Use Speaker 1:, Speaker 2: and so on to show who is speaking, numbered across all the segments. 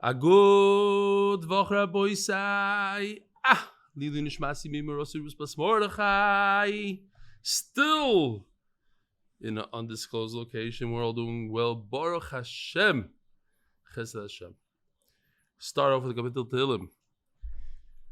Speaker 1: A good Voch Raboisai. Leiluy nishmasi mimerosirus bas Mordechai. Still in an undisclosed location. We're all doing well. Baruch Hashem. Chesed Hashem. Start off with the Kapitel Tehillim.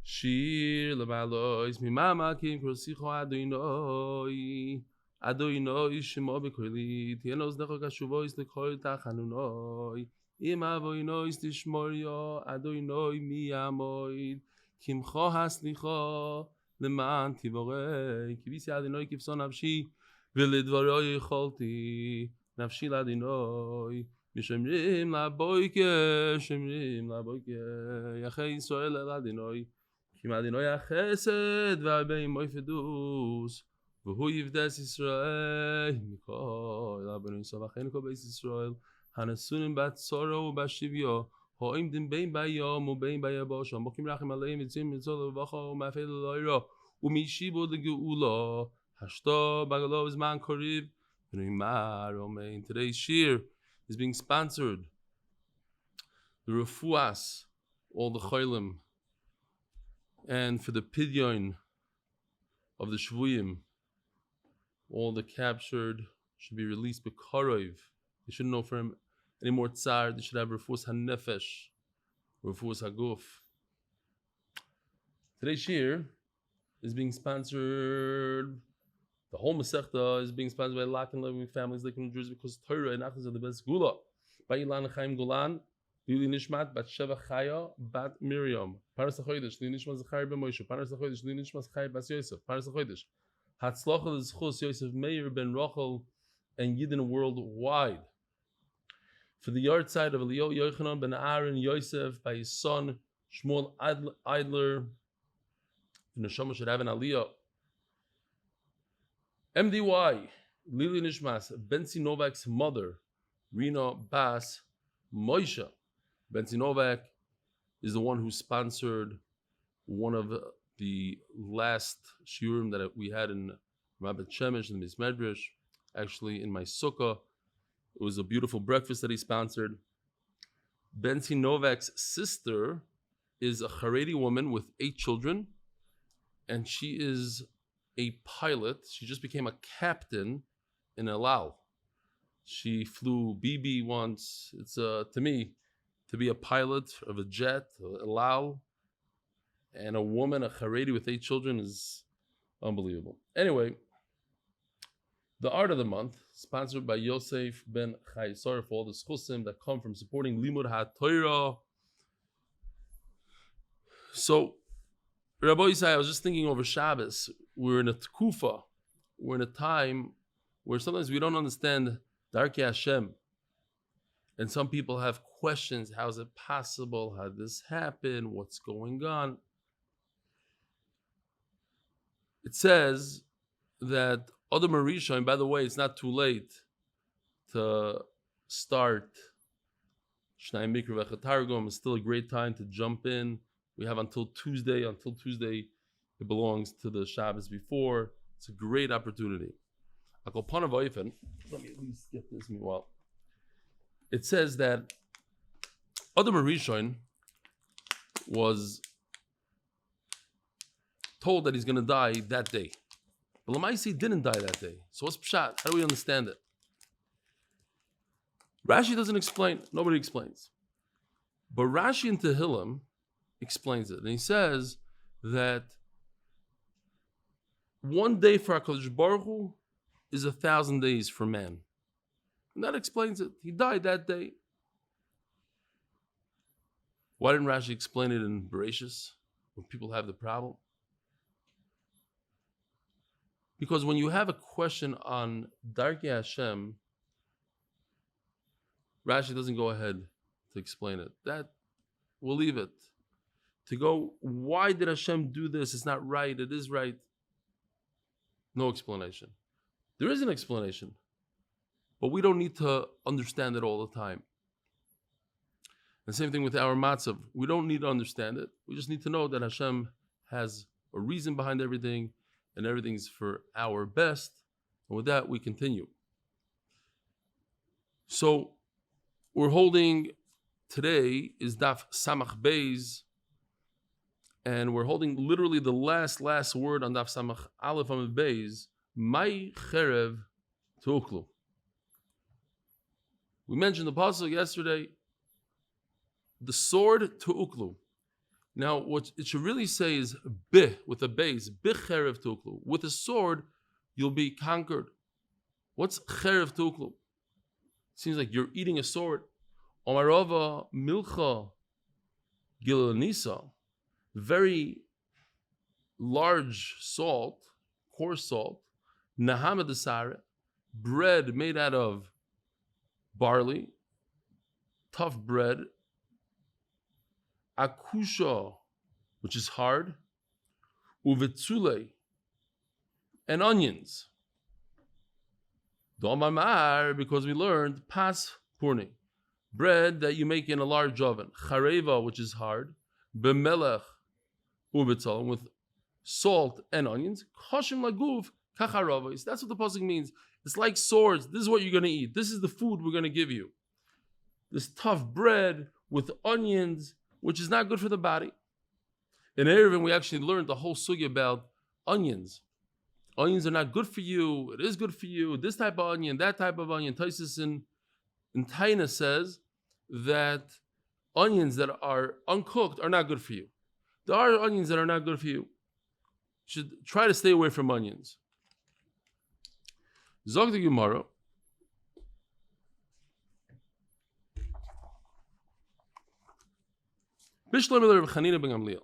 Speaker 1: Shir lemalois mimama kim krosicho Adonai. Adonai shemo bekoili. Tienos necho kashuvois lekol tachanunoi. Im avoinois tishmorio. Adonai miyamoid. Kimcho haslicho leman tivorei. Kivisi Adonai kivson nafshi. ולדברו יכולתי, נפשי לאדינוי, משמרים לבויקה, שמרים לבויקה, יחי ישראל אל אדינוי, כי מאדינוי החסד והרבה מוי פדוס, והוא יבדס ישראל, מכל רבנו יוסף אחינו כל בית ישראל, הנשונים בצורו ובשביו, העומדים בין ביום ובין ביבשה, מוקים רחם עליהם יוצאים מצור לבוכה ומאפל אלוהירו, ומישיבו לגאולו, Hashto Bagalo is man Korib. Today's shir is being sponsored. The Refuahs, all the Chayim, and for the Pidyon of the Shvuyim, all the captured should be released Bekarov. They shouldn't know for him any more tsar. They should have Refuahs HaNefesh, Refuahs HaGuf. Today's shir is being sponsored. The whole Masechta is being sponsored by Lakewood NJ families like in New Jersey because torah and achdus are the best segula. By Elan and Chaim Golan, Leiluy nishmat Batsheva Chaya, Bat Miriam. Paras Lachodesh, Leiluy nishmat Zechrya ben Moshe. Paras Lachodesh, Leiluy nishmat Chaya bas Yosef. Paras Lachodesh, Hatzlocha L'zechus Yosef Mayer ben Rochel and yidden worldwide. For the Yahrtzeit of Eliyahu ben Aaron Yosef by his son Shmuel Idler. The neshama should have an aliyah. MDY, Leiluy nishmas, Bensie Novaks Mother, רינה Bas Moshe. Bensie Novak is the one who sponsored one of the last shiurim that we had in Rabbi Shemesh and Miss Medrash. Actually, in my sukkah, it was a beautiful breakfast that he sponsored. Bensie Novak's sister is a Haredi woman with 8 children, and she is a pilot. She just became a captain in Elan. She flew BB once. It's to me, to be a pilot of a jet, Elan, and a woman, a Haredi with 8 children is unbelievable. Anyway, the art of the month, sponsored by Yosef ben Chaya, for all the schusim that come from supporting Limud HaTorah. So, Rabbi Yisai, I was just thinking over Shabbos, we're in a tkufa, we're in a time where sometimes we don't understand Darkei Hashem. And some people have questions, how is it possible? How did this happen? What's going on? It says that Adam Marisha, and by the way, it's not too late to start Shnai Mikra V'Chatargum. It's still a great time to jump in. We have until Tuesday. Until Tuesday, it belongs to the Shabbos before. It's a great opportunity. Let me at least get this meanwhile. It says that Adam Rishon was told that he's going to die that day. But Lamaisi didn't die that day. So what's pshat? How do we understand it? Rashi doesn't explain. Nobody explains. But Rashi in Tehillim explains it. And he says that one day for HaKadosh Baruch Hu is 1,000 days for man. And that explains it. He died that day. Why didn't Rashi explain it in Bereshis when people have the problem? Because when you have a question on Darkei Hashem, Rashi doesn't go ahead to explain it. That, we'll leave it. To go, why did Hashem do this? It's not right. It is right. No explanation. There is an explanation, but we don't need to understand it all the time. The same thing with our matzav. We don't need to understand it. We just need to know that Hashem has a reason behind everything, and everything's for our best. And with that, we continue. So we're holding Today is Daf Samach Beis, and we're holding literally the last word on Daf Samach Aleph Amud Beis. Mai cherev tu'uklu. We mentioned the pasuk yesterday. The sword tu'uklu. Now, what it should really say is bih with a base. Bih cherev tu'uklu. With a sword, you'll be conquered. What's cherev tu'uklu? Seems like you're eating a sword. Omarova milcha gilanisa. Very large salt, coarse salt. Nahamad asare. Bread made out of barley. Tough bread. Akusha, which is hard. Uvetsule. And onions. Domamar, because we learned pas purni. Bread that you make in a large oven. Chareva, which is hard. Bemelech uvetzal, with salt and onions. Koshim laguf kacharavos. That's what the pasuk means. It's like swords. This is what you're going to eat. This is the food we're going to give you. This tough bread with onions, which is not good for the body. In Erevin, we actually learned the whole sugya about onions. Onions are not good for you. It is good for you. This type of onion, that type of onion. Taisus in Taina says that onions that are uncooked are not good for you. There are onions that are not good for you. You should try to stay away from onions. Zog the Gemara. Bishlam Reb Elchanan ben Gamliel.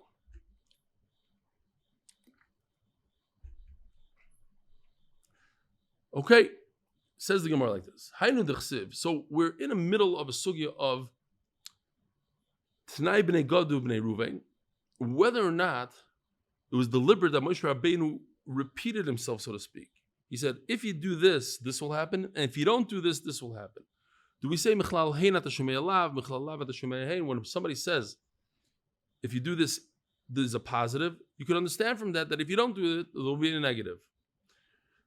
Speaker 1: Okay, says the Gemara like this. So we're in the middle of a sugya of T'nai b'nei Gadu b'nei Ruvain, whether or not it was deliberate that Moshe Rabbeinu repeated himself, so to speak. He said, if you do this, this will happen, and if you don't do this, this will happen. Do we say Michlal hein ata shomei alav, Michlal alav ata shomei hein? When somebody says, if you do this, this is a positive, you can understand from that if you don't do it, there will be a negative.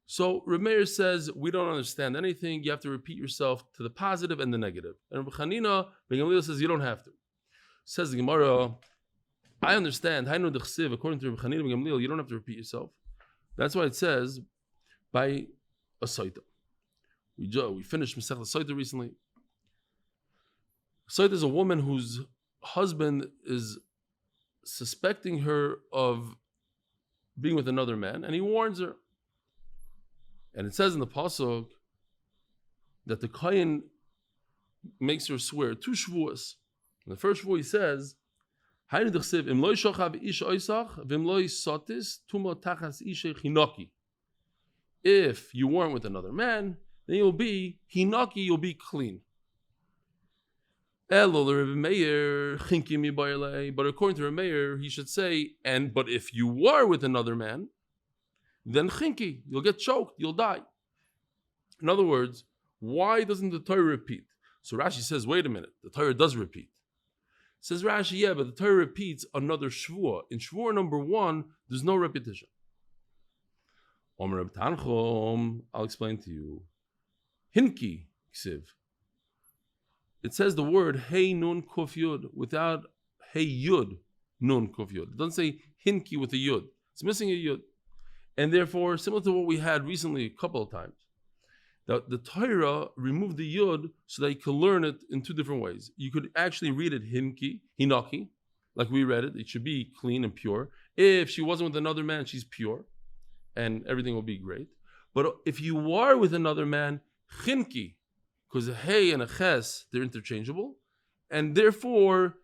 Speaker 1: So Reb Meir says, we don't understand anything. You have to repeat yourself to the positive and the negative. And Reb Chanina ben Gamliel says, you don't have to. Says the Gemara, I understand. According to Reb Elchanan ben Gamliel, you don't have to repeat yourself. That's why it says by a saita. We finished Masech Saita recently. Saita is a woman whose husband is suspecting her of being with another man, and he warns her. And it says in the pasuk that the Chaim makes her swear 2 shvuos. In the first shvuah he says, if you weren't with another man, then you'll be hinaki, you'll be clean. But according to Reb Meir, he should say, but if you were with another man, then chinki, you'll get choked, you'll die. In other words, why doesn't the Torah repeat? So Rashi says, wait a minute, the Torah does repeat. Says Rashi, yeah, but the Torah repeats another shvuah. In shvuah number 1, there's no repetition. Omer Reb Tanchum, I'll explain to you. Hinki, ksiv. It says the word hey nun kuf yud without hey yud nun kuf yud. It doesn't say hinki with a yud. It's missing a yud. And therefore, similar to what we had recently a couple of times, the Torah removed the yud so that you could learn it in 2 different ways. You could actually read it hinki, hinaki, like we read it. It should be clean and pure. If she wasn't with another man, she's pure, and everything will be great. But if you are with another man, chinki, because a hey and a ches, they're interchangeable, and therefore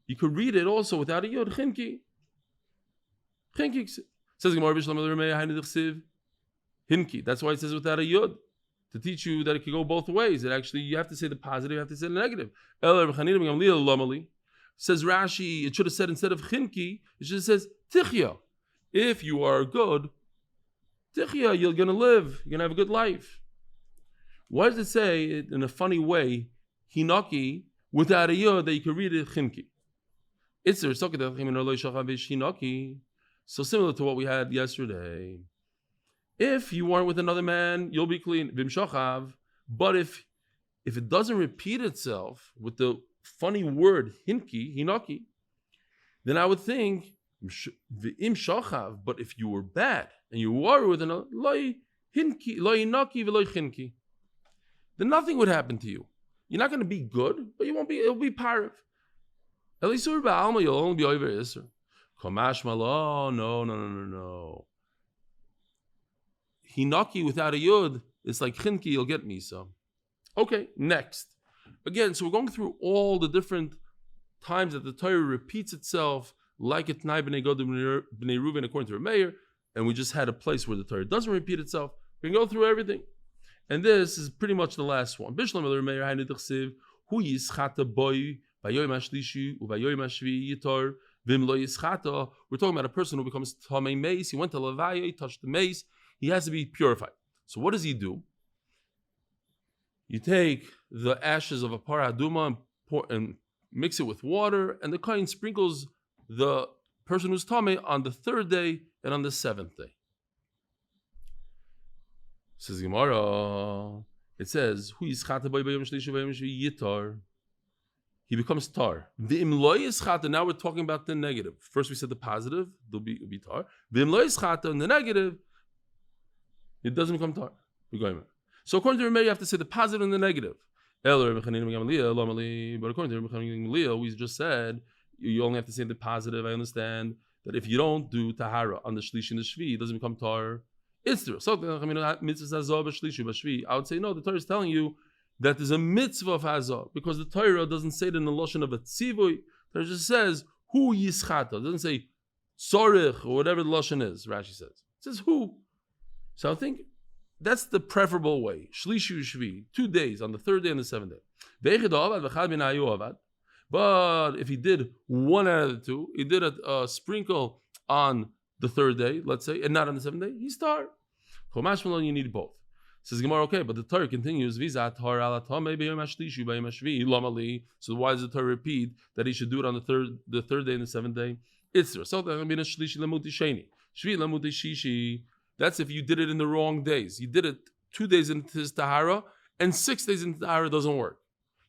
Speaker 1: you could read it also without a yod, chinki. Chinki. Says Gemara Hinki. That's why it says without a yud, to teach you that it can go both ways. That actually you have to say the positive, you have to say the negative. Says Rashi, it should have said instead of Hinki, it should have said Tichya. If you are good, Tichya, you're gonna live, you're gonna have a good life. Why does it say it in a funny way, Hinaki, without a yud, that you can read it Hinki? It's there. So similar to what we had yesterday. If you weren't with another man, you'll be clean. But if it doesn't repeat itself with the funny word, hinaki, then I would think, v'im shachav, but if you were bad and you were with another, loy hinaki v'loy chinki, then nothing would happen to you. You're not going to be good, but you won't be, it'll be parav. Elisur ba'alma, you'll only be over Isser. Komash malo, no. Hinaki without a yud, it's like chinki, you'll get misa. Okay, next. Again, so we're going through all the different times that the Torah repeats itself, like a Tnai b'nei Gad b'nei Reuven according to Reb Meir, and we just had a place where the Torah doesn't repeat itself. We can go through everything. And this is pretty much the last one. Bishlam Reb Meir haynu t'chsiv, hu yischata boy v'yoyim hashlishi u'v'yoyim hashvi yitor v'im lo yischata. We're talking about a person who becomes tamei meis. He went to Levaya, he touched the mace. He has to be purified. So what does he do? You take the ashes of a parah aduma and mix it with water, and the kohen sprinkles the person who's tamei on the 3rd day and on the 7th day. Says Gemara. It says, "Hu yischata boy b'yom shlishi v'yom shvi yitar." He becomes tar. V'im lo yischata. Now we're talking about the negative. First we said the positive. It'll be tar. V'im lo yischata, and the negative, it doesn't become tar. So according to Reb Meir, you have to say the positive and the negative. But according to Reb Elchanan, we just said you only have to say the positive. I understand that if you don't do tahara on the shlishi and the shvi, it doesn't become tar. It's true. So I would say no. The Torah is telling you that there's a mitzvah of hazah because the Torah doesn't say it in the lashon of a tzivui. The Torah just says hu yischata. It doesn't say sorich or whatever the lashon is. Rashi says it says who. So I think that's the preferable way. Shlishu shvi, 2 days on the 3rd day and the 7th day. But if he did one out of the two, he did a sprinkle on the 3rd day, let's say, and not on the 7th day, he's tar. You need both. Says Gemara, okay, but the Torah continues. So why does the Torah repeat that he should do it on the 3rd day and the 7th day? It's that's if you did it in the wrong days. You did it 2 days into his tahara, and 6 days into tahara doesn't work.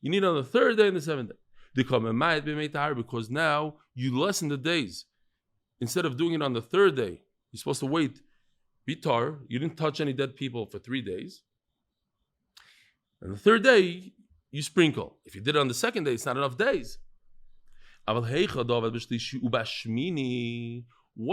Speaker 1: You need it on the 3rd day and the 7th day. Because now you lessen the days. Instead of doing it on the 3rd day, you're supposed to wait, bitar, you didn't touch any dead people for 3 days. And the 3rd day, you sprinkle. If you did it on the 2nd day, it's not enough days. What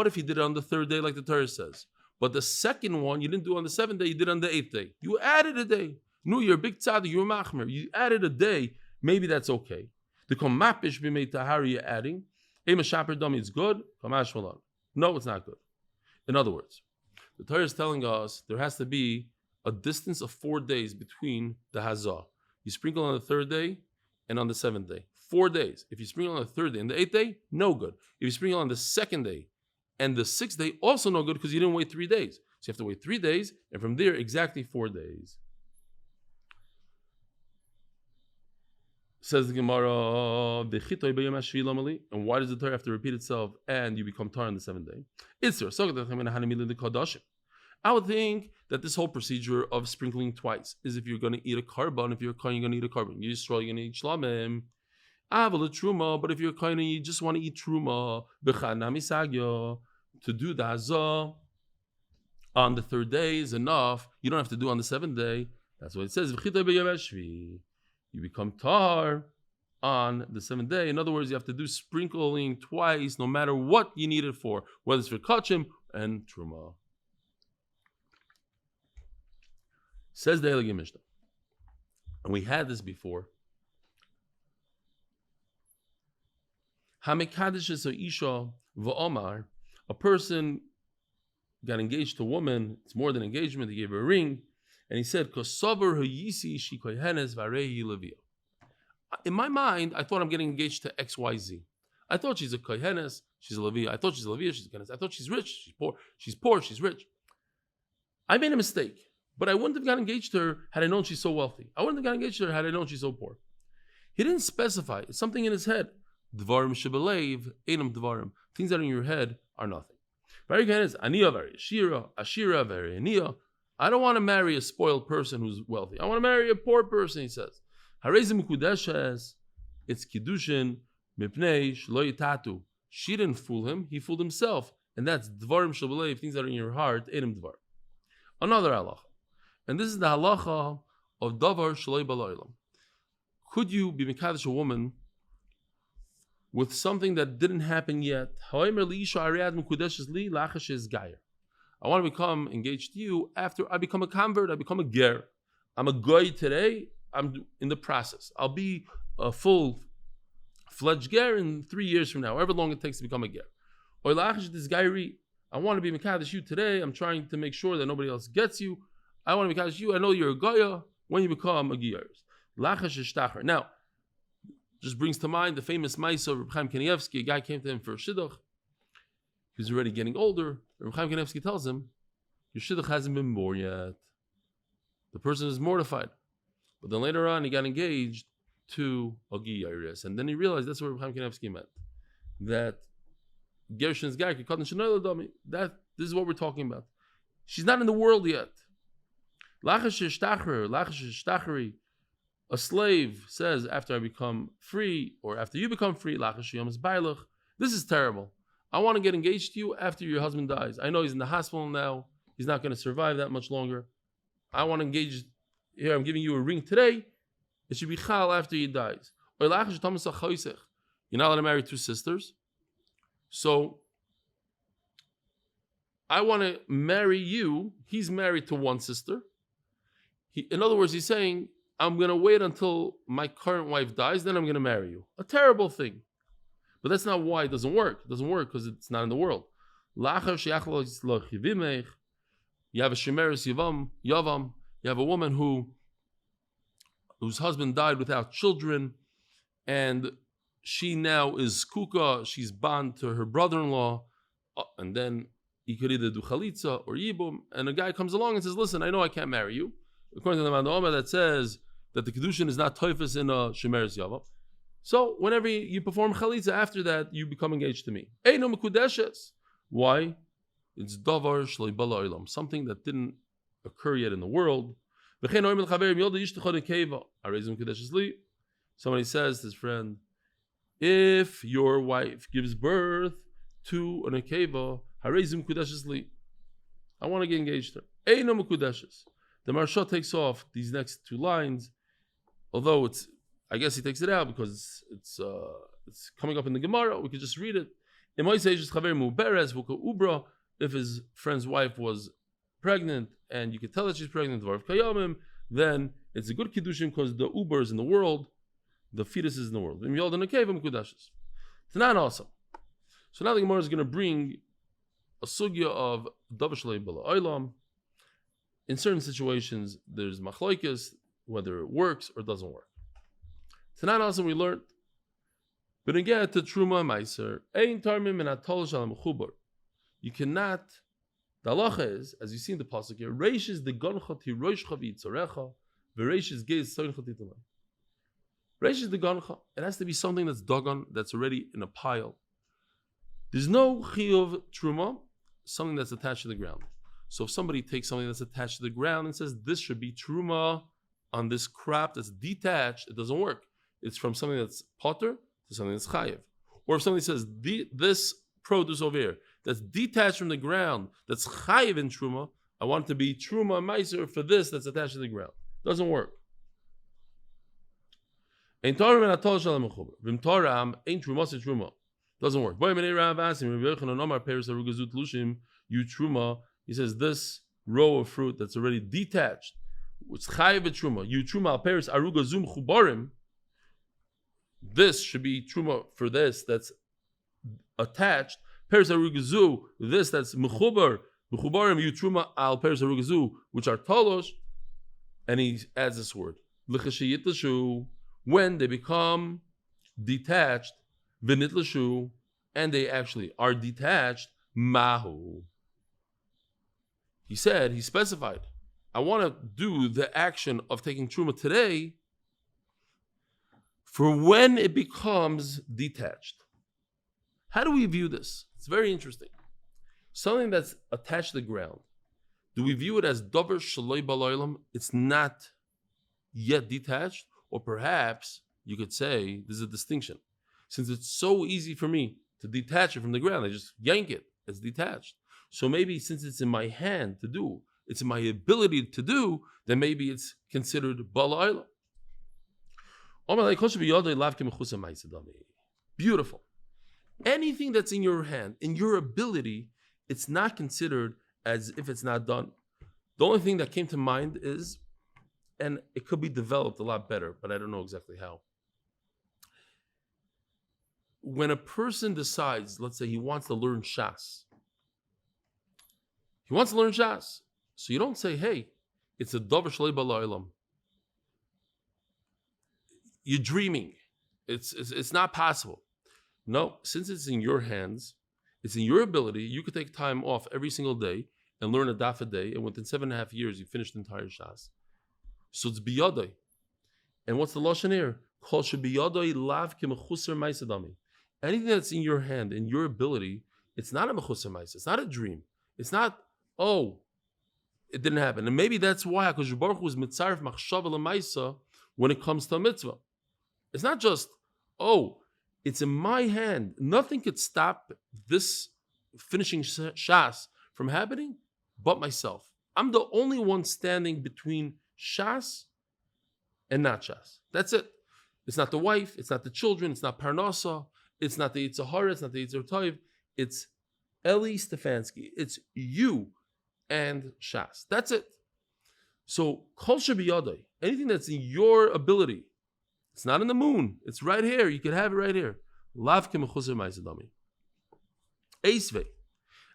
Speaker 1: if you did it on the 3rd day like the Torah says? But the 2nd one, you didn't do on the 7th day, you did on the 8th day. You added a day. No, you're a big tzaddik, you're a machmer. You added a day, maybe that's okay. The komapish b'mei tahara you're adding. Ema shaper dummy, it's good. Kamash malon. No, it's not good. In other words, the Torah is telling us there has to be a distance of 4 days between the hazah. You sprinkle on the 3rd day and on the 7th day. 4 days. If you sprinkle on the 3rd day and the 8th day, no good. If you sprinkle on the 2nd day and the 6th day, also no good because you didn't wait 3 days. So you have to wait 3 days, and from there, exactly 4 days. Says the Gemara, and why does the Torah have to repeat itself and you become tar on the 7th day? It's there. I would think that this whole procedure of sprinkling twice is if you're going to eat a carbon. If you're a kohen, you're going to eat a carbon. You're going to eat shlamim. Truma, but if you're a kohen, you just want to eat truma. To do the hazah on the 3rd day is enough. You don't have to do it on the 7th day. That's what it says. You become tar on the 7th day. In other words, you have to do sprinkling twice, no matter what you need it for, whether it's for kachim and truma. Says the Elegant Mishnah, and we had this before. Hamekadishes isha v'omar. A person got engaged to a woman. It's more than engagement. He gave her a ring. And he said, in my mind, I thought I'm getting engaged to XYZ. I thought she's a kohenes, she's a Leviah. I thought she's a Leviah, she's a kohenes. I thought she's rich, she's poor, she's rich. I made a mistake, but I wouldn't have got engaged to her had I known she's so wealthy. I wouldn't have got engaged to her had I known she's so poor. He didn't specify. It's something in his head. Dvarim shebelev, enam dvarim. Things that are in your head are nothing. Very kohenes, aniya very ashira very aniya. I don't want to marry a spoiled person who's wealthy. I want to marry a poor person, he says. it's Kiddushin mipnei shlo yitatu. She didn't fool him, he fooled himself. And that's dvarim shabalev, things that are in your heart, edim dvar. Another halacha. And this is the halacha of davar shaloi b'lo'olam. Could you be mekadosh a woman with something that didn't happen yet? I want to become engaged to you after I become a convert, I become a ger. I'm a goy today, I'm in the process. I'll be a full-fledged ger in 3 years from now, however long it takes to become a ger. Or this gairi, I want to be mekadosh you today, I'm trying to make sure that nobody else gets you. I want to be mekadosh you, I know you're a goya when you become a ger. Now, just brings to mind the famous Maisa of Reb Chaim Kanievsky. A guy came to him for a shidduch. He's already getting older. Reb Chaim Kanievsky tells him, your shidduch hasn't been born yet. The person is mortified. But then later on, he got engaged to a Giyaris. And then he realized that's what Reb Chaim Kanievsky meant. That Gershin's guy could cut in Shanoy Ladami. This is what we're talking about. She's not in the world yet. A slave says, after I become free, or after you become free, this is terrible. I want to get engaged to you after your husband dies. I know he's in the hospital now. He's not going to survive that much longer. I want to engage. Here, I'm giving you a ring today. It should be chal after he dies. You're not allowed to marry 2 sisters. So, I want to marry you. He's married to 1 sister. In other words, he's saying, I'm going to wait until my current wife dies, then I'm going to marry you. A terrible thing. But that's not why it doesn't work. It doesn't work because it's not in the world. You have a shemeres yavam. You have a woman whose husband died without children, and she now is kuka, she's bond to her brother-in-law, and then he could either do chalitza or yibum, and a guy comes along and says, listen, I know I can't marry you. According to the Mandoma that says that the Kiddushin is not toifus in a shemeres yavam. So whenever you perform chalitza, after that you become engaged to me. Eino mekudeshes. Why? It's davar shloi b'lo'olam, something that didn't occur yet in the world. Somebody says to his friend, if your wife gives birth to an akeva, harezim kudeshes li, I want to get engaged to her. Eino mekudeshes. The Maharsha takes off these next 2 lines, although I guess he takes it out because it's coming up in the Gemara. We could just read it. If his friend's wife was pregnant and you could tell that she's pregnant, then it's a good Kiddushin because the uber is in the world, the fetus is in the world. Tanan also. So now the Gemara is going to bring a sugya of davar shalei b'lo'olam. In certain situations, there's machloikis, whether it works or doesn't work. Tonight also we learned, but again to truma meiser, ein tarmim and atol shalom chubar. You cannot. The halacha is, as you see in the pasuk here, reish is the goncha ti roish chavi tzorecha, v'reish is geiz soin chatitalan. Reish is the goncha. It has to be something that's dagon, that's already in a pile. There's no chiyuv truma, something that's attached to the ground. So if somebody takes something that's attached to the ground and says this should be truma on this crop that's detached, it doesn't work. It's from something that's potter to something that's chayiv. Or if somebody says this produce over here that's detached from the ground, that's chayiv in truma, I want it to be truma meiser for this that's attached to the ground. Doesn't work. Ein torah and atol shalom mechuber. V'im torah ein truma se truma. Doesn't work. Boy menei Rav asim Reb Elchanan Omar peres arugazut lushim you truma. He says this row of fruit that's already detached, which chayiv truma, you truma al peres aruga zum chubarim. This should be truma for this that's attached. Peres aruga zu, this that's mechubar, mechubarim you truma al peres aruga zu, which are talosh. And he adds this word, l'chashiyitlashu, when they become detached, v'nitlashu, and they actually are detached, mahu. He said, he specified, I want to do the action of taking truma today for when it becomes detached. How do we view this? It's very interesting. Something that's attached to the ground. Do we view it as davar shaloi b'lo'olam? It's not yet detached, or perhaps you could say there's a distinction. Since it's so easy for me to detach it from the ground, I just yank it, it's detached. So maybe since it's in my hand to do, it's in my ability to do, then maybe it's considered bala oila. Beautiful. Anything that's in your hand, in your ability, it's not considered as if it's not done. The only thing that came to mind is, and it could be developed a lot better, but I don't know exactly how. When a person decides, let's say he wants to learn Shas. He wants to learn Shas. So you don't say, hey, it's a davar shlei bala olam. You're dreaming. It's not possible. No, since it's in your hands, it's in your ability, you could take time off every single day and learn a daf a day, and within 7.5 years, you finish the entire Shas. So it's biyadai. And what's the lashon here? Kol shebiyadai lav k'mechusar ma'asadami. Anything that's in your hand, in your ability, it's not a mechusar ma'aseh. It's not a dream. It's not, oh, it didn't happen. And maybe that's why HaKadosh Baruch Hu is mitzaref machshava l'maisa when it comes to a mitzvah. It's not just, oh, it's in my hand. Nothing could stop this finishing Shas from happening but myself. I'm the only one standing between Shas and not Shas. That's it. It's not the wife. It's not the children. It's not Parnasa. It's not the Yitzhahara. It's not the Yitzhar Toiv. It's Eli Stefansky. It's you and Shas. That's it. So, Kol Shebiyadai, anything that's in your ability, it's not in the moon. It's right here. You can have it right here. Lav k'mechusar ma'asadami. Eisvei.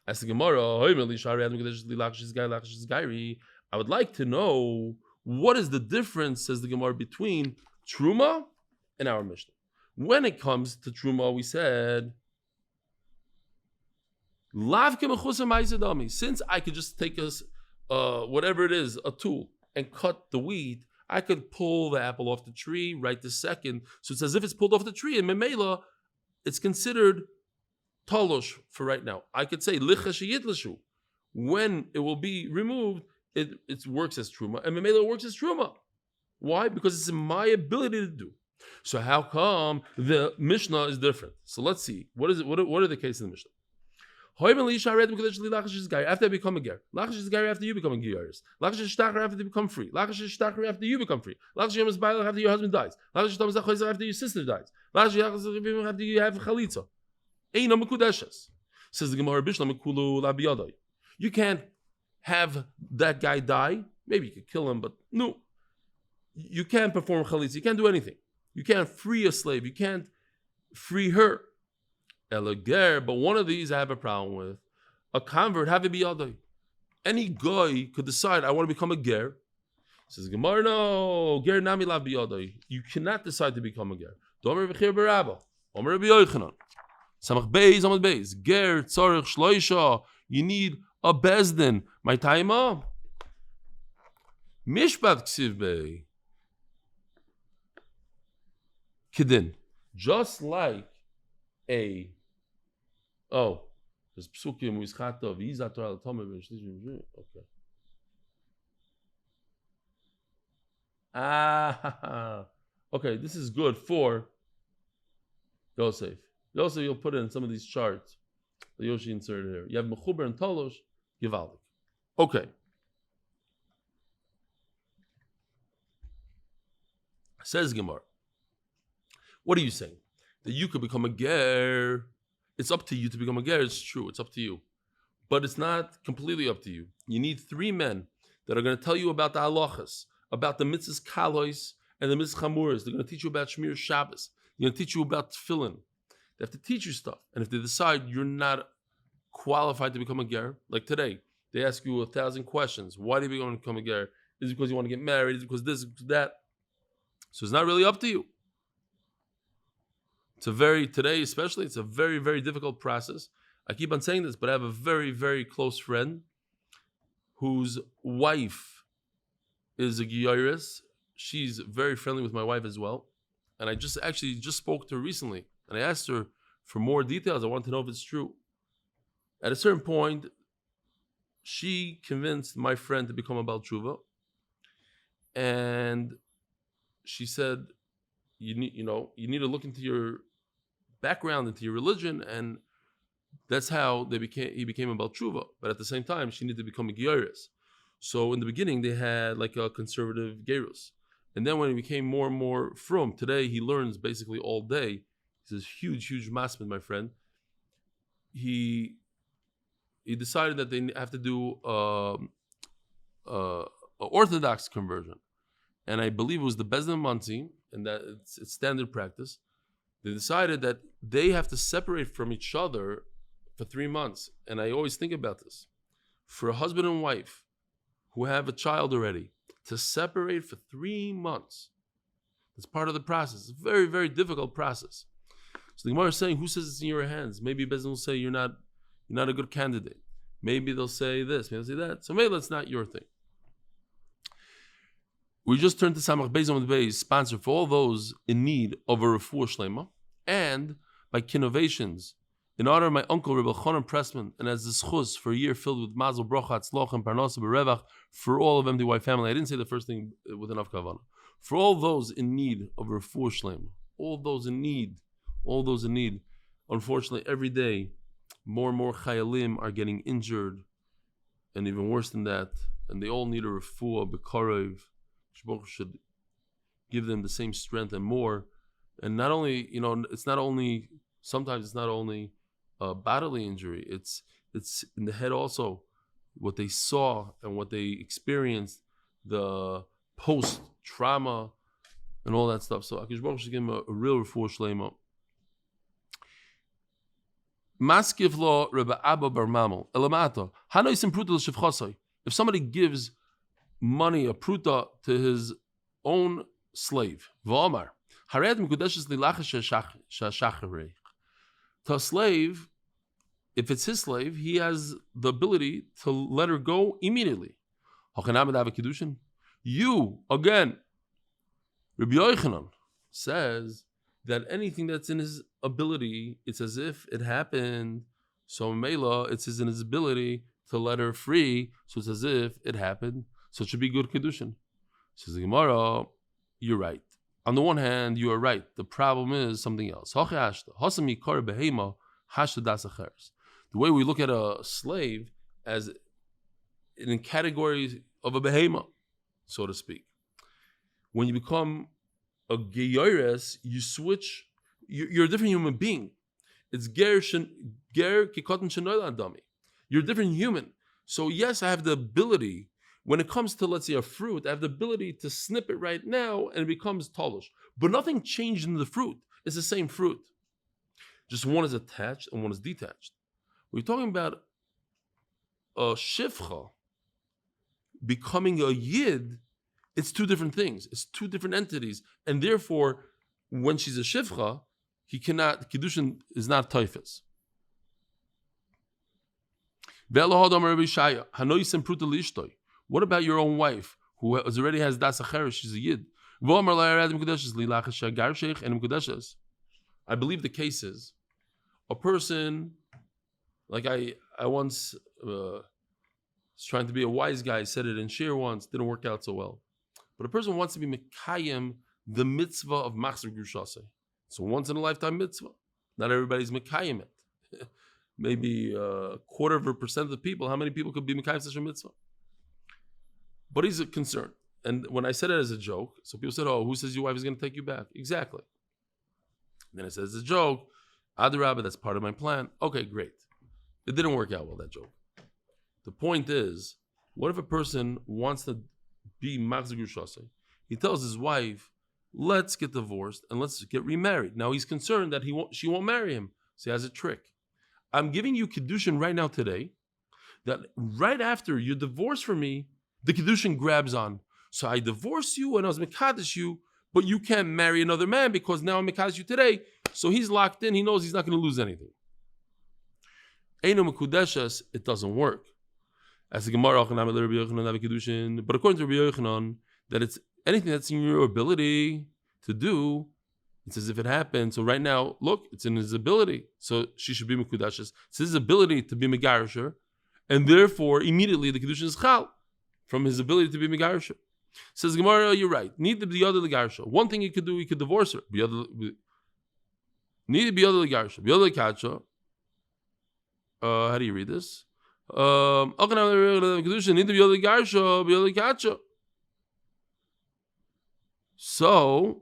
Speaker 1: As the Gemara, I would like to know what is the difference, says the Gemara, between Truma and our Mishnah. When it comes to Truma, we said, Lav k'mechusar ma'asadami. Since I could just take whatever it is, a tool, and cut the weed, I could pull the apple off the tree right this second. So it's as if it's pulled off the tree, and Memela, it's considered talosh for right now. I could say licha sheyitlashu. When it will be removed, it works as truma, and Memela works as truma. Why? Because it's in my ability to do. So how come the Mishnah is different? So let's see. What is it? What are the cases in the Mishnah? After I become a ger, after you become a geras, after you become free, after you become free, after your husband dies, after your sister dies, after you have chalitza. Says the Gemara, you can't have that guy die. Maybe you could kill him, but no, you can't perform chalitza. You can't do anything. You can't free a slave. You can't free her. Ger, but one of these I have a problem with. A convert, have it be yadai. Any guy could decide, I want to become a ger. Says Gemara, no, ger nami lav biyadai. You cannot decide to become a ger. Domer v'chir barabba. Omer Reb Elchanan. Samach Beis, Amud Beis. Ger tzarich shloisha. You need a bezdin. My taima. Mishpat ksiv bei. Kiddushin. Just like a there's psukim uischata v'izat torah l'tomeh v'shlish. Okay. Okay, this is good for Yosef. Yosef, you'll put it in some of these charts. The Yoshi inserted here. You have mechuber and tolosh, givaldik. Okay. Says Gemara. What are you saying? That you could become a ger. It's up to you to become a ger. It's true. It's up to you. But it's not completely up to you. You need 3 men that are going to tell you about the halachas, about the mitzvahs kalois and the mitzvahs chamuras. They're going to teach you about Shmir Shabbos. They're going to teach you about tefillin. They have to teach you stuff. And if they decide you're not qualified to become a ger, like today, they ask you 1,000 questions. Why do you want to become a ger? Is it because you want to get married? Is it because this, because that? So it's not really up to you. Today especially, it's a very, very difficult process. I keep on saying this, but I have a very, very close friend whose wife is a Giyaris. She's very friendly with my wife as well. And I just spoke to her recently. And I asked her for more details. I want to know if it's true. At a certain point, she convinced my friend to become a Baal Tshuva. And she said, you need to look into your background, into your religion, and that's how he became a Batsheva. But at the same time, she needed to become a Geiris. So in the beginning, they had like a conservative Gerus. And then when he became more and more frum, today he learns basically all day. He's this huge masmid, my friend. He decided that they have to do an Orthodox conversion. And I believe it was the Bezdin Manzi, and that it's standard practice. They decided that they have to separate from each other for 3 months. And I always think about this. For a husband and wife who have a child already, to separate for 3 months, it's part of the process. It's a very, very difficult process. So the Gemara is saying, who says it's in your hands? Maybe Bezdin will say you're not a good candidate. Maybe they'll say this, maybe they'll say that. So maybe that's not your thing. We just turned to Amud Beis, sponsor for all those in need of a Refuah Shlema, and by Kinnovations, in honor of my uncle Reb Elchanan Pressman, and as the zechus for a year filled with mazel, bracha, hatzlocha, and parnasa b'revach for all of MDY family. I didn't say the first thing with enough kavanah. For all those in need of Refuah Shlema, all those in need. Unfortunately, every day, more and more chayalim are getting injured, and even worse than that, and they all need a refuah b'karev. Voch should give them the same strength and more. And not only, sometimes it's not only a bodily injury, it's in the head also. What they saw and what they experienced, the post-trauma and all that stuff. So Akish Baruch should give them a real Refuah Shlema. Maskiv lo Reb Abba Bar Mamel Elamato Hanois Impruta L'Shivchosai. If somebody gives money, a pruta, to his own slave, V'omar Hared Mekudeshes Lilachash Shacharei. To a slave, if it's his slave, he has the ability to let her go immediately. Kiddushin. You, again, Reb Elchanan says that anything that's in his ability, it's as if it happened. So Mela, it's in his ability to let her free, so it's as if it happened. So it should be good Kiddushin. Says the Gemara, you're right. On the one hand, you are right. The problem is something else. The way we look at a slave as in categories of a behema, so to speak. When you become a geyores, you switch. You're a different human being. It's ger kikotin shenoila dami. You're a different human. So yes, I have the ability. When it comes to, let's say, a fruit, I have the ability to snip it right now and it becomes talish. But nothing changed in the fruit. It's the same fruit. Just one is attached and one is detached. We're talking about a shivcha becoming a yid. It's two different things. It's two different entities. And therefore, when she's a shivcha, Kiddushin is not taifas. What about your own wife, who already has das acheres? She's a yid. I believe the case is a person, like I once was trying to be a wise guy, said it in share once, didn't work out so well. But a person wants to be mekayim the mitzvah of machzor grushasei. So once in a lifetime mitzvah. Not everybody's mekayim it. Maybe 0.25% of the people. How many people could be mekayim such a mitzvah? But he's concerned. And when I said it as a joke, so people said, oh, who says your wife is going to take you back? Exactly. Then I said, it's a joke. Adarabba, that's part of my plan. Okay, great. It didn't work out well, that joke. The point is, what if a person wants to be machzor grushasei? He tells his wife, let's get divorced and let's get remarried. Now he's concerned that she won't marry him. So he has a trick. I'm giving you Kiddushin right now today, that right after you divorce from me, the Kiddushin grabs on. So I divorce you and I was mekadesh you, but you can't marry another man because now I'm mekadesh you today. So he's locked in. He knows he's not going to lose anything. Eino mekudeshes, it doesn't work. As the Gemara, but according to Reb Elchanan, that it's anything that's in your ability to do, it's as if it happened. So right now, look, it's in his ability. So she should be mekudeshes. It's his ability to be megarisher, and therefore immediately the Kiddushin is chal from his ability to be megarisher. Says Gemara, you're right. Need the other legarsha. One thing he could do, he could divorce her. Need the other legarsha. The other kacha. How do you read this? Need the other legarsha. The other kacha. So.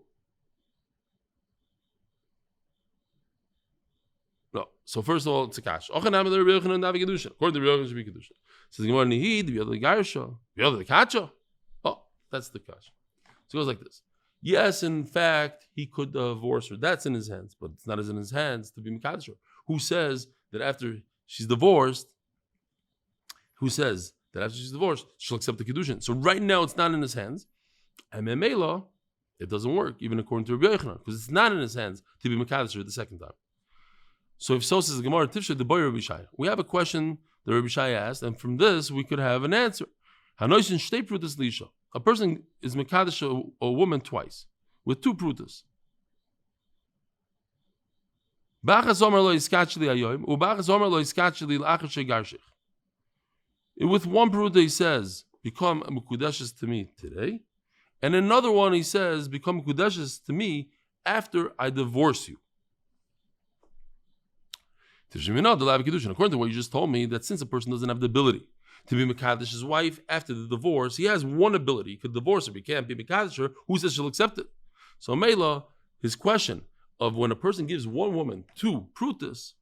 Speaker 1: No. So first of all, it's a kash. According to the Rebbe Elchanan, should be Kiddushin. Says Gemara, Nihid, the other legarsha. The other kacha. That's the kash. So it goes like this. Yes, in fact, he could divorce her. That's in his hands, but it's not as in his hands to be mekadesh her. Who says that after she's divorced, she'll accept the Kiddushin? So right now, it's not in his hands. And Memela, it doesn't work, even according to Reb Elchanan, because it's not in his hands to be mekadesh her the second time. So if so says the Gemara, Tifsha, the boy Rabbi Shaya. We have a question that Rabbi Shaya asked, and from this, we could have an answer. Hanoishin shtei prutas lisha. A person is mekadesh a woman twice with 2 prutas. With one pruta he says, become mekudeshes to me today, and another one he says, become mekudeshes to me after I divorce you. According to what you just told me, that since a person doesn't have the ability to be Mekadesh's wife after the divorce, he has one ability. He could divorce her, but he can't be Mekadesh her. Who says she'll accept it? So Mela, his question of when a person gives one woman 2 prutas,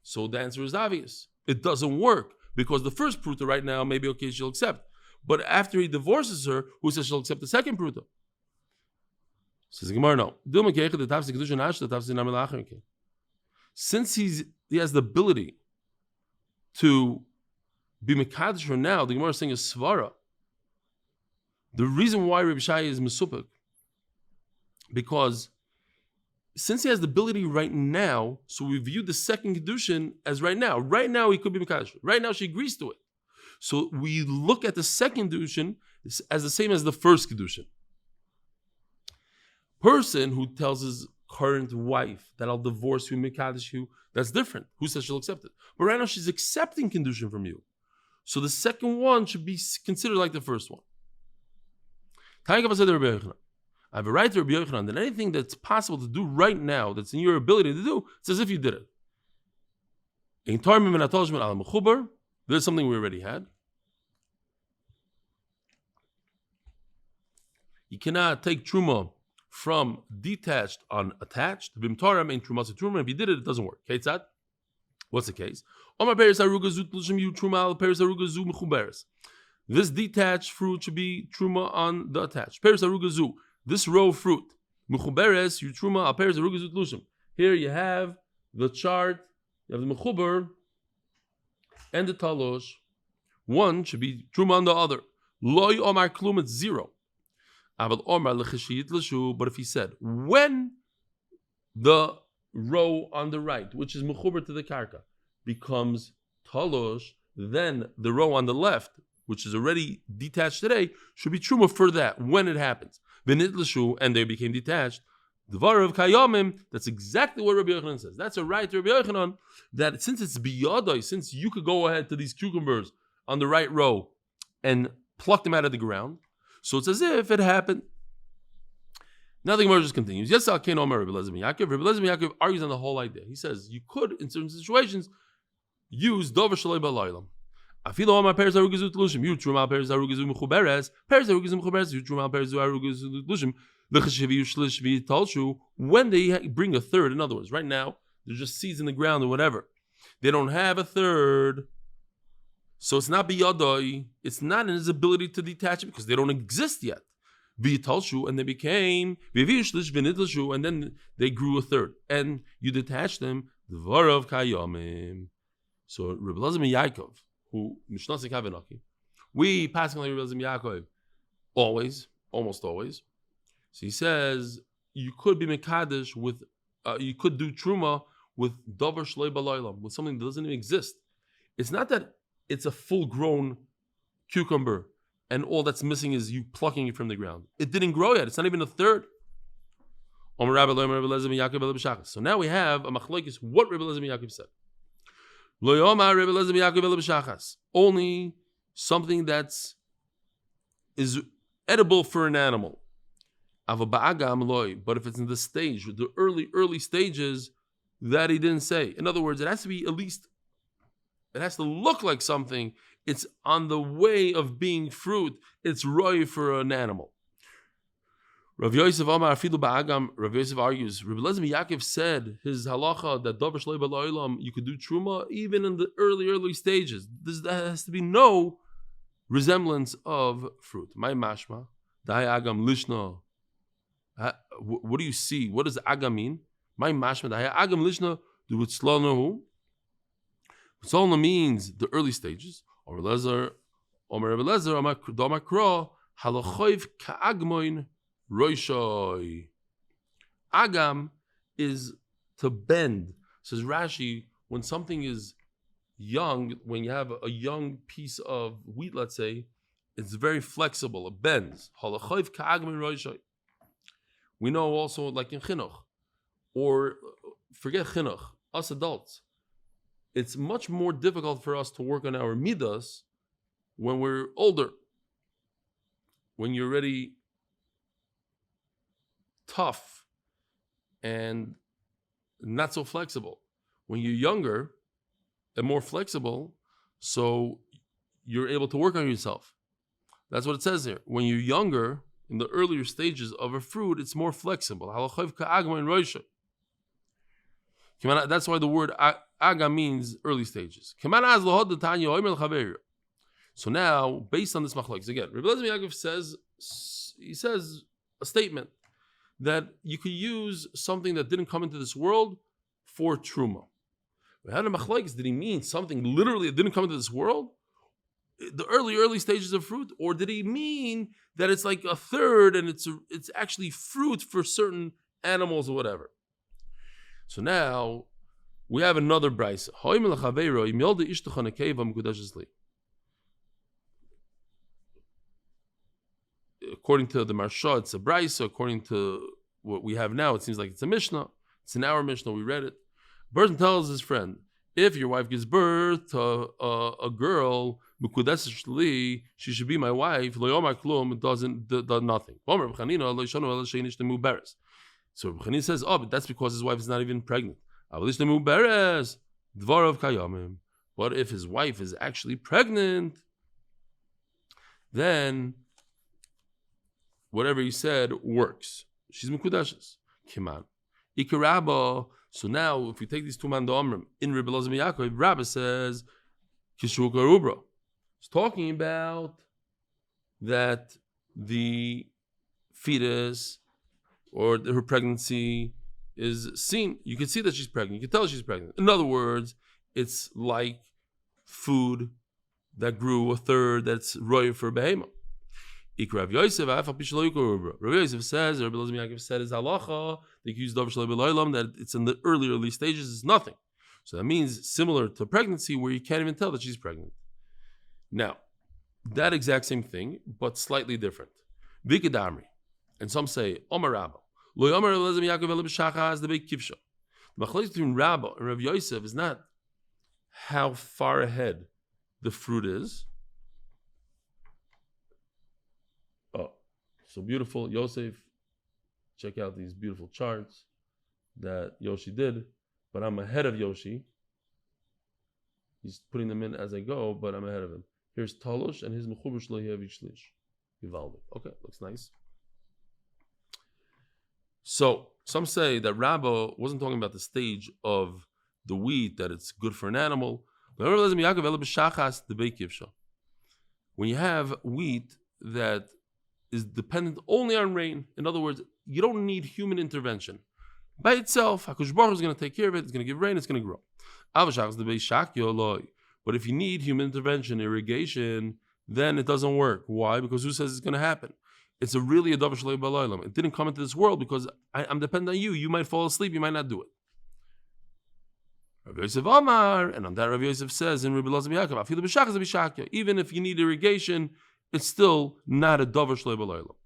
Speaker 1: so the answer is obvious. It doesn't work because the first pruta right now, maybe okay, she'll accept. But after he divorces her, who says she'll accept the second pruta? Says Gemara, no. Since he has the ability to be mekadesh her now, the Gemara is saying a svara. The reason why Reb Shaya is mesupik, because since he has the ability right now, so we view the second Kiddushin as right now. Right now he could be mekadesh. Right now she agrees to it. So we look at the second Kiddushin as the same as the first Kiddushin. Person who tells his current wife that I'll divorce you, mekadesh you, that's different. Who says she'll accept it? But right now she's accepting Kiddushin from you. So the second one should be considered like the first one. I have a right to Reb Elchanan that anything that's possible to do right now, that's in your ability to do, it's as if you did it. There's something we already had. You cannot take truma from detached on attached. If you did it, it doesn't work. What's the case? This detached fruit should be truma on the attached. This row fruit. Here you have the chart, you have the mechuber and the talosh. One should be truma on the other. Loy omar klum, it's 0. But if he said, when the row on the right, which is mechuber to the karka, becomes talosh, then the row on the left, which is already detached today, should be truma for that when it happens. And they became detached. Dvar of kayamim, that's exactly what Reb Elchanan says. That's a right to Reb Elchanan, that since it's biyadai, since you could go ahead to these cucumbers on the right row and pluck them out of the ground, so it's as if it happened. Now the Gemara just continues. Yes, I can't Omer Reb Elchanan Yaakov. Reb Elchanan Yaakov argues on the whole idea. He says you could, in certain situations, use dover shalei b'laylam. Afilo Omer Peres Harugazu Tlushim. You truma Peres Harugazu Mechuberes. Peres Harugazu Mechuberes. You truma Peres Harugazu Tlushim. L'chashivi Ushlish V'Talshu. When they bring a third, in other words, right now there's just seeds in the ground or whatever. They don't have a third, so it's not biyadai. It's not in his ability to detach it because they don't exist yet. V'Talshu, and they became V'Ushlish V'Nidlashu, and then they grew a third, and you detach them. Dvarav Kayamim. So Reb Elchanan Yaakov, who Mishnasik Havenaki, we passing like Reb Elchanan Yaakov always, almost always. So he says you could be mekadesh with, you could do truma with davar shlei b'laylam, with something that doesn't even exist. It's not that it's a full-grown cucumber and all that's missing is you plucking it from the ground. It didn't grow yet. It's not even a third. So now we have a machlokes what Reb Elchanan Yaakov said. Only something is edible for an animal. But if it's in the stage, the early stages, that he didn't say. In other words, it has to be at least, it has to look like something. It's on the way of being fruit. It's roy for an animal. Rav Yosef argues, Reb Elchanan Yaakov said, his halacha, that you could do truma even in the early stages. There has to be no resemblance of fruit. My mashma, agam lishna. What do you see? What does agam mean? My mashma, agam lishna, do it slanahu. Slana means the early stages. Or Lezer, Omer Reb Eliezer, Damakra, halachoiv ka'agmoin roishoy. Agam is to bend. Says Rashi, when something is young, when you have a young piece of wheat, let's say, it's very flexible. It bends. Halachoiv ka'agmoin roishoy. We know also, like in chinuch, or forget chinuch, us adults. It's much more difficult for us to work on our midas when we're older. When you're already tough and not so flexible. When you're younger and more flexible, so you're able to work on yourself. That's what it says here. When you're younger, in the earlier stages of a fruit, it's more flexible. That's why the word aga means early stages. So now, based on this machlokes, again, Reb Elchanan Yaakov says a statement that you could use something that didn't come into this world for truma. Did he mean something literally that didn't come into this world? The early stages of fruit? Or did he mean that it's like a third and it's actually fruit for certain animals or whatever? So now we have another brisa. According to the Marsha, it's a brisa. According to what we have now, it seems like it's a Mishnah. It's in our Mishnah. We read it. A person tells his friend, if your wife gives birth to a girl, she should be my wife. It does nothing. So Reb Elchanan says, but that's because his wife is not even pregnant. But if his wife is actually pregnant, then whatever he said works. She's mukudashes. Kiman. Ikarabba. So now, if we take these two man domrim in Reb Elchanan Yaakov, Rabbi says, Kishuk Arubra. It's talking about that the fetus or her pregnancy is seen. You can see that she's pregnant. You can tell she's pregnant. In other words, it's like food that grew a third that's roy for behemoth. Rav Yosef says, Reb Elchanan Yaakov said, is halacha they use that it's in the early stages is nothing. So that means similar to pregnancy where you can't even tell that she's pregnant. Now, that exact same thing, but slightly different. Vikadamri. And some say, Omar Rabba. Lo Omar Reb Elchanan Yaakov el b'shachas the big kivsha. The machlokes between Rabba and Rav Yosef is not how far ahead the fruit is. Oh, so beautiful. Yosef, check out these beautiful charts that Yoshi did, but I'm ahead of Yoshi. He's putting them in as I go, but I'm ahead of him. Here's Talosh and his Mechuber Shloyev Shlish. Givaldi. Okay, looks nice. So, some say that Rabba wasn't talking about the stage of the wheat, that it's good for an animal. When you have wheat that is dependent only on rain, in other words, you don't need human intervention. By itself, HaKadosh Baruch Hu is going to take care of it, it's going to give rain, it's going to grow. But if you need human intervention, irrigation, then it doesn't work. Why? Because who says it's going to happen? It's really a davar shalei b'laylam. It didn't come into this world because I'm dependent on you. You might fall asleep, you might not do it. Rav Yosef Amar, and on that Rav Yosef says in Reb Elchanan Yaakov, even if you need irrigation, it's still not a davar shalei b'laylam.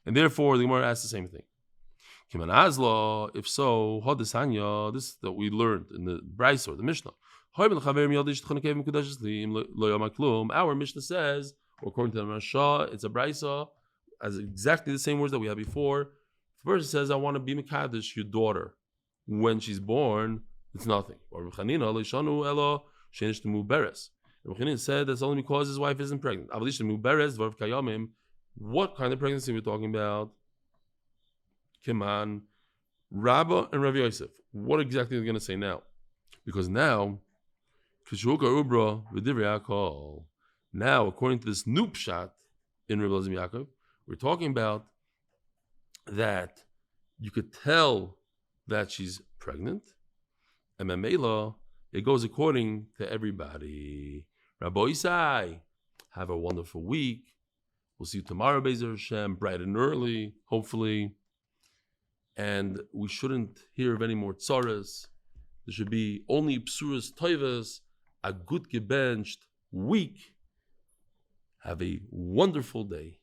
Speaker 1: And therefore, the Gemara asks the same thing. Kiman Azla, if so, Hodesanya, this that we learned in the Bryce or the Mishnah. Our Mishnah says, according to the Rasha, it's a Brysa, as exactly the same words that we had before. If a person says, I want to be Mekadosh, your daughter, when she's born, it's nothing. Or Reb Elchanan said that's only because his wife isn't pregnant. What kind of pregnancy are we talking about? Kiman, Rabba and Rav Yosef. What exactly are they going to say now? Because now, now, according to this new pshat in Reb Elchanan Yaakov, we're talking about that you could tell that she's pregnant, and Mamela, it goes according to everybody. Rabbi Isai, have a wonderful week. We'll see you tomorrow, Be'ezer Hashem, bright and early, hopefully. And we shouldn't hear of any more tzaras. There should be only psuras toivas, a good gebenched week. Have a wonderful day.